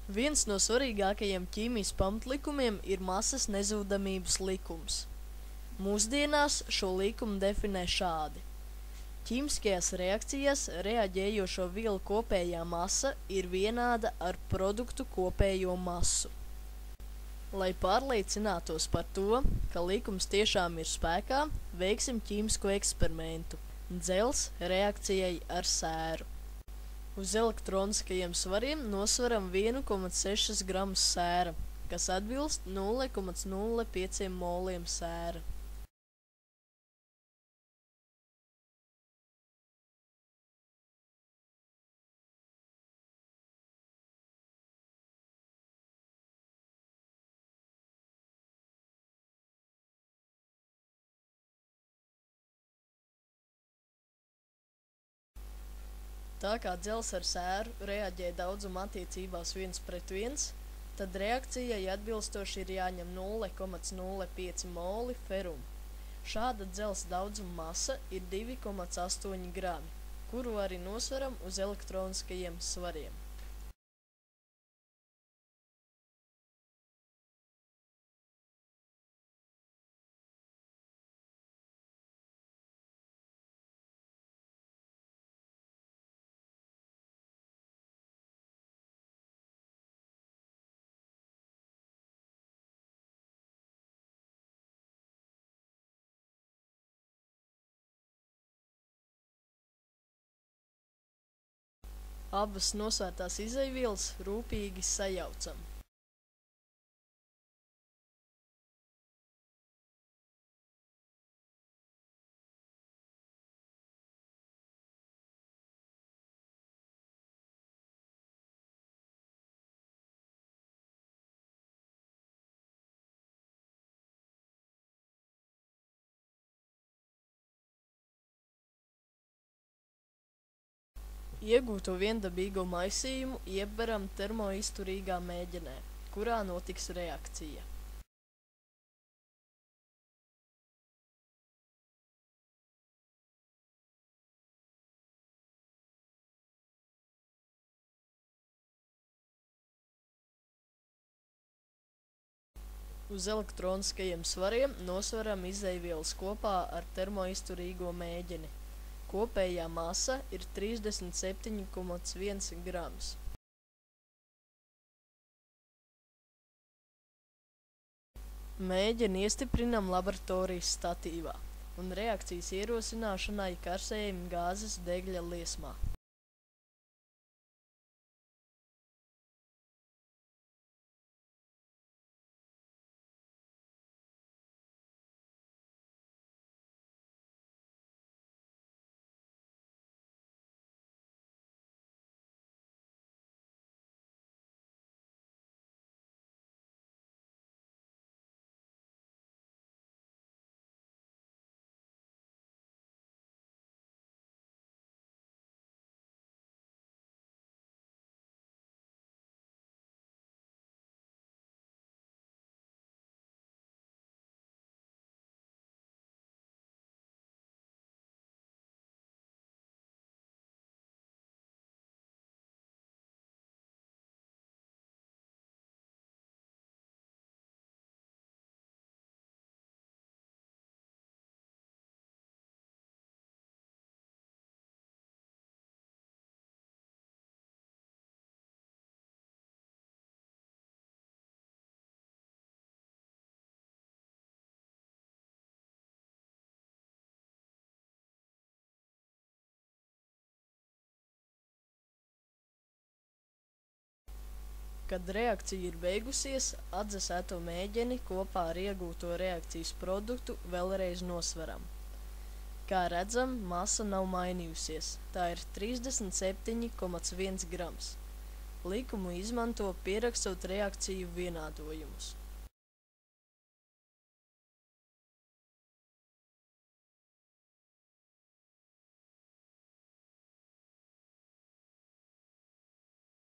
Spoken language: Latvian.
Viens no svarīgākajiem ķīmijas pamatlikumiem ir masas nezudamības likums. Mūsdienās šo likumu definē šādi. Ķīmiskajās reakcijās reaģējošo vielu kopējā masa ir vienāda ar produktu kopējo masu. Lai pārliecinātos par to, ka likums tiešām ir spēkā, veiksim ķīmisko eksperimentu – dzels reakcijai ar sēru. Uz elektroniskajiem svariem nosveram 1,6 gramus sēra, kas atbilst 0,05 moliem sēra. Tā kā dzels ar sēru reaģē daudzuma attiecībās 1:1, tad reakcijai atbilstoši ir jāņem 0,05 moli feruma. Šāda dzels daudzuma masa ir 2,8 grami, kuru arī nosveram uz elektroniskajiem svariem. Abas nosvērtās izejvielas rūpīgi sajaucam. Iegūto viendabīgo maisījumu ieberam termoizturīgā mēģinē, kurā notiks reakcija. Uz elektroniskajiem svariem nosveram izejvielas kopā ar termoizturīgo mēģini. Kopējā masa ir 37,1 grams. Mēģini iestiprinam laboratorijas statīvā un reakcijas ierosināšanai karsējuma gāzes degļa liesmā. Kad reakcija ir beigusies, atdzesēto mēģini kopā ar iegūto reakcijas produktu vēlreiz nosveram. Kā redzam, masa nav mainījusies, tā ir 37,1 grams. Likumu izmanto pierakstot reakciju vienādojumus.